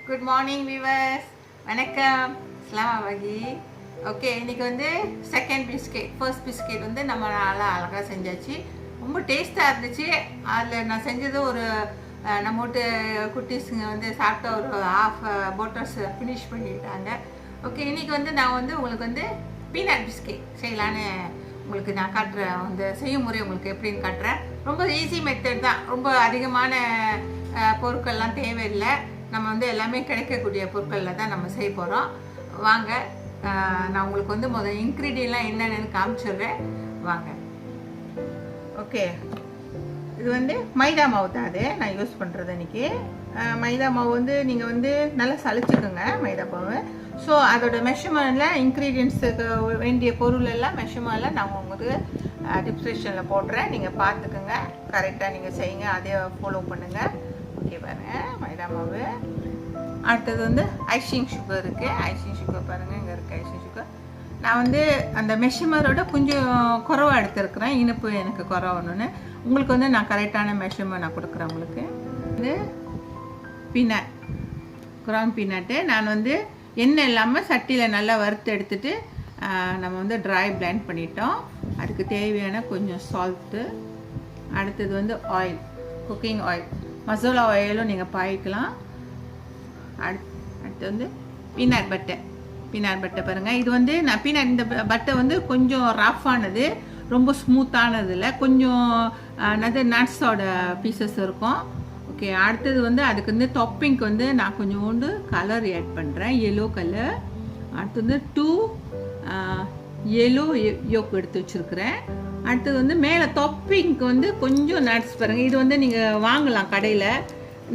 Good morning viewers. வணக்கம். ஸ்லாமா பகி. Okay, இன்னைக்கு வந்து செகண்ட் பிஸ்கெட், ஃபர்ஸ்ட் பிஸ்கெட் வந்து நம்ம அழகாக செஞ்சாச்சு. ரொம்ப டேஸ்ட்டாக இருந்துச்சு. அதில் நான் செஞ்சது ஒரு நம்ம வீட்டு குட்டீஸுங்க வந்து சாப்பிட்ட ஒரு ஹாஃப் போட்டர்ஸ் ஃபினிஷ் பண்ணிட்டாங்க. ஓகே, இன்றைக்கி வந்து நான் வந்து உங்களுக்கு வந்து பீனட் பிஸ்கெட் செய்யலான்னு உங்களுக்கு நான் காட்டுறேன். அந்த செய்யும் முறை உங்களுக்கு எப்படின்னு காட்டுறேன். ரொம்ப ஈஸி மெத்தட் தான். ரொம்ப அதிகமான பொருட்கள்லாம் தேவையில்லை. நம்ம வந்து எல்லாமே கிடைக்கக்கூடிய பொருட்களில் தான் நம்ம செய்ய போகிறோம். வாங்க, நான் உங்களுக்கு வந்து முதல் இன்க்ரீடியன்ட்லாம் என்னென்னு காமிச்சிடுறேன். வாங்க. ஓகே, இது வந்து மைதா மாவு தான். அது நான் யூஸ் பண்ணுறது இன்றைக்கி. மைதா மாவு வந்து நீங்கள் வந்து நல்லா சளிச்சுக்கோங்க மைதா மாவு. ஸோ அதோட மெஷர்மெண்ட்டில் இன்க்ரீடியன்ட்ஸுக்கு வேண்டிய பொருள் எல்லாம் மெஷர்மெண்ட்டில் நான் உங்களுக்கு டிஸ்கிரிப்ஷனில் போடுறேன். நீங்கள் பார்த்துக்கோங்க, கரெக்டாக நீங்கள் செய்யுங்க, அதே ஃபாலோ பண்ணுங்கள். ஓகே, பாருங்கள் மைதா மாவு. அடுத்தது வந்து ஐசிங் சுகர் இருக்குது. ஐசிங் சுகர் பாருங்கள், இங்கே இருக்குது ஐசிங் சுகர். நான் வந்து அந்த மெஷர்மெண்டோட கொஞ்சம் குறவாக எடுத்துருக்குறேன். இனிப்பு எனக்கு குறவணுன்னு. உங்களுக்கு வந்து நான் கரெக்டான மெஷர்மெண்ட் நான் கொடுக்குறேன். உங்களுக்கு வந்து பீனட், கிராம் பீனட்டு நான் வந்து எண்ணெய் இல்லாமல் சட்டியில் நல்லா வறுத்து எடுத்துட்டு நம்ம வந்து ட்ரை பிளெண்ட் பண்ணிட்டோம். அதுக்கு தேவையான கொஞ்சம் சால்ட்டு. அடுத்தது வந்து ஆயில், குக்கிங் ஆயில், மசாலா ஆயிலும் நீங்கள் பாய்க்கலாம். அடுத்து வந்து பீனட் பட்டர். பீனட் பட்டர் பாருங்கள், இது வந்து நான் பீனட் இந்த பட்டர் வந்து கொஞ்சம் ரஃப்பானது, ரொம்ப ஸ்மூத்தானது இல்லை, கொஞ்சம் நட்ஸோட பீசஸ் இருக்கும். ஓகே, அடுத்தது வந்து அதுக்கு வந்து டாப்பிங்க்கு வந்து நான் கொஞ்சோண்டு கலர் ஆட் பண்ணுறேன், yellow கலர். அடுத்து வந்து 2 yellow yolk எடுத்து வச்சுருக்கிறேன். அடுத்தது வந்து மேலே டாப்பிங்க்கு வந்து கொஞ்சம் நட்ஸ் பாருங்கள். இது வந்து நீங்கள் வாங்கலாம் கடையில்,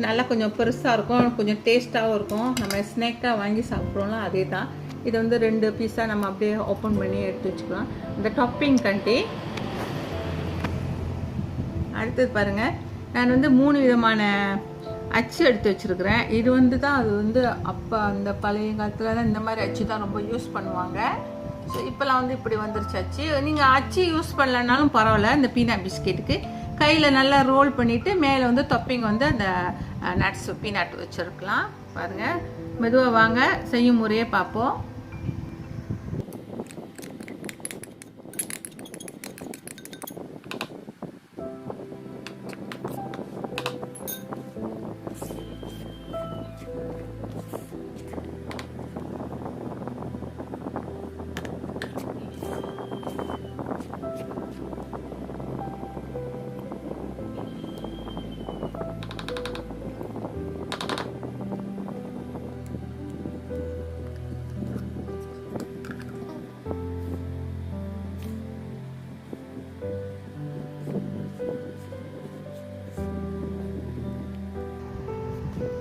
நல்லா கொஞ்சம் பெருசாக இருக்கும், கொஞ்சம் டேஸ்ட்டாகவும் இருக்கும். நம்ம ஸ்நாக்காக வாங்கி சாப்பிட்றோம்ல அதே தான். இது வந்து 2 பீஸாக நம்ம அப்படியே ஓப்பன் பண்ணி எடுத்து வச்சுக்கலாம் இந்த டாப்பிங் கண்டி. அடுத்தது பாருங்கள், நான் வந்து 3 விதமான அச்சு எடுத்து வச்சுருக்கிறேன். இது வந்து தான் அது வந்து அப்போ அந்த பழைய காலத்தில் தான் இந்த மாதிரி அச்சு தான் ரொம்ப யூஸ் பண்ணுவாங்க. ஸோ இப்போலாம் வந்து இப்படி வந்துருச்சு அச்சு. நீங்கள் அச்சு யூஸ் பண்ணலனாலும் பரவாயில்ல. இந்த பீனட் பிஸ்கெட்டுக்கு கையில் நல்லா ரோல் பண்ணிவிட்டு மேலே வந்து தொப்பிங் வந்து அந்த நட்ஸ் பீனட் வச்சுருக்கலாம். பாருங்கள், மெதுவாக வாங்க செய்யும் முறையே பார்ப்போம்.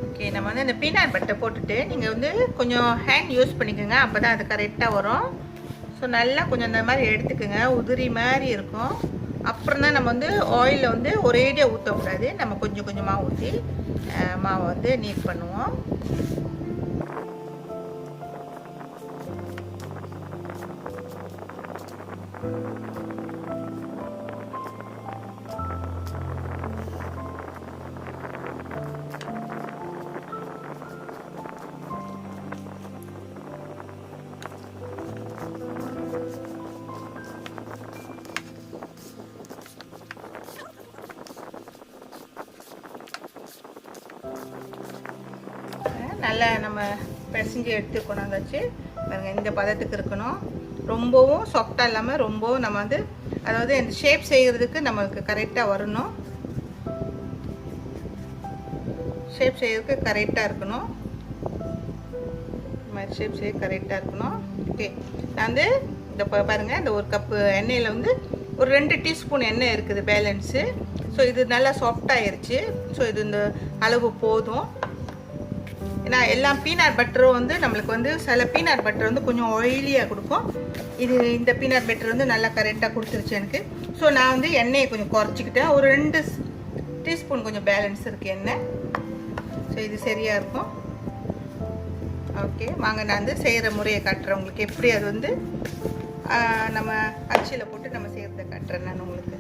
ஓகே, நம்ம வந்து இந்த பீனட் பட்டர் போட்டுட்டு நீங்கள் வந்து கொஞ்சம் ஹேண்ட் யூஸ் பண்ணிக்கோங்க, அப்போ தான் அது கரெக்டாக வரும். ஸோ நல்லா கொஞ்சம் இந்த மாதிரி எடுத்துக்கோங்க, உதிரி மாதிரி இருக்கும். அப்புறம் தான் நம்ம வந்து ஆயிலில் வந்து ஒரேடியாக ஊற்றக்கூடாது, நம்ம கொஞ்சம் கொஞ்சமாக ஊற்றி மாவை வந்து நீட் பண்ணுவோம். நல்லா நம்ம பிசைஞ்சு எடுத்து கொண்டாந்தாச்சு பாருங்கள். இந்த பதத்துக்கு இருக்கணும். ரொம்பவும் சாஃப்டாக இல்லாமல் ரொம்பவும் நம்ம வந்து அதாவது இந்த ஷேப் செய்கிறதுக்கு நம்மளுக்கு கரெக்டாக வரணும். ஷேப் செய்கிறதுக்கு கரெக்டாக இருக்கணும். இந்த மாதிரி ஷேப் செய்ய கரெக்டாக இருக்கணும். ஓகே, நான் வந்து இந்த பாருங்கள், இந்த ஒரு கப்பு எண்ணெயில் வந்து ஒரு 2 டீஸ்பூன் எண்ணெய் இருக்குது பேலன்ஸு. ஸோ இது நல்லா சாஃப்டாகிருச்சு. ஸோ இது இந்த அளவு போதும். ஏன்னா எல்லாம் பீனட் பட்டரும் வந்து நம்மளுக்கு வந்து சில பீனட் பட்டர் வந்து கொஞ்சம் ஆயிலியாக கொடுக்கும். இது இந்த பீனட் பட்டர் வந்து நல்லா கரெக்டாக கொடுத்துருச்சு எனக்கு. ஸோ நான் வந்து எண்ணெயை கொஞ்சம் குறைச்சிக்கிட்டேன். ஒரு 2 டீஸ்பூன் கொஞ்சம் பேலன்ஸ் இருக்குது எண்ணெய். ஸோ இது சரியாக இருக்கும். ஓகே, வாங்க நான் வந்து செய்கிற முறையை காட்டுறேன் உங்களுக்கு. எப்படி அது வந்து நம்ம அச்சில் போட்டு நம்ம செய்கிறத காட்டுறேன் நான் உங்களுக்கு.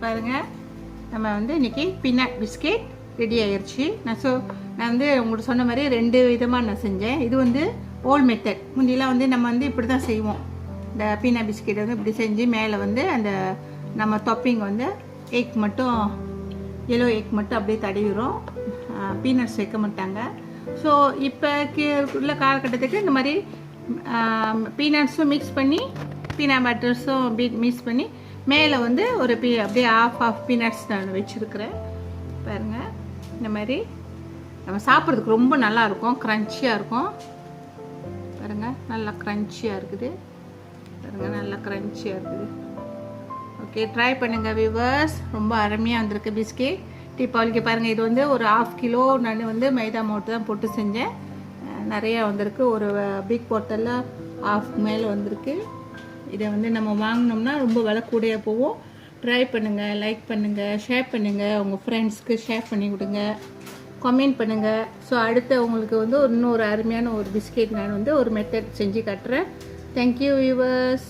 பாருங்க, நம்ம வந்து இன்னைக்கு பீனட் பிஸ்கெட் ரெடி ஆயிடுச்சு. நான் வந்து உங்களுக்கு சொன்ன மாதிரி 2 விதமாக நான் செஞ்சேன். இது வந்து ஓல்ட் மெத்தட். முந்தியெல்லாம் வந்து நம்ம வந்து இப்படி தான் செய்வோம். இந்த பீனட் பிஸ்கெட் வந்து இப்படி செஞ்சு மேலே வந்து அந்த நம்ம டாப்பிங் வந்து எக் மட்டும் yellow எக் மட்டும் அப்படியே தடவிடும். பீனட்ஸ் வைக்க மாட்டாங்க. ஸோ இப்போ உள்ள காலகட்டத்துக்கு இந்த மாதிரி பீனட்ஸும் மிக்ஸ் பண்ணி பீனட் பட்டர்ஸும் மிக்ஸ் பண்ணி மேலே வந்து ஒரு அப்படியே ஆஃப் பீனட்ஸ் நான் வச்சுருக்கிறேன். பாருங்கள், இந்த மாதிரி நம்ம சாப்பிட்றதுக்கு ரொம்ப நல்லாயிருக்கும். க்ரன்ச்சியாக இருக்கும். பாருங்கள், நல்லா க்ரன்ச்சியாக இருக்குது. பாருங்கள், நல்லா க்ரன்ச்சியாக இருக்குது. ஓகே, ட்ரை பண்ணுங்கள் வியூவர்ஸ். ரொம்ப அருமையாக வந்திருக்கு பிஸ்கெட். தீபாவளிக்கு பாருங்கள். இது வந்து ஒரு 1/2 கிலோ நான் வந்து மைதா மாவு தான் போட்டு செஞ்சேன். நிறையா வந்திருக்கு. ஒரு பிக் பாட்டிலில் 1/2 மேலே வந்திருக்கு. இதை வந்து நம்ம வாங்கினோம்னா ரொம்ப விலை கூடயே போகும். ட்ரை பண்ணுங்கள், லைக் பண்ணுங்கள், ஷேர் பண்ணுங்கள், உங்கள் ஃப்ரெண்ட்ஸ்க்கு ஷேர் பண்ணி கொடுங்க, கமெண்ட் பண்ணுங்கள். ஸோ அடுத்து உங்களுக்கு வந்து இன்னொரு அருமையான ஒரு பிஸ்கெட் நான் வந்து ஒரு மெத்தட் செஞ்சு காட்டுறேன். Thank you viewers.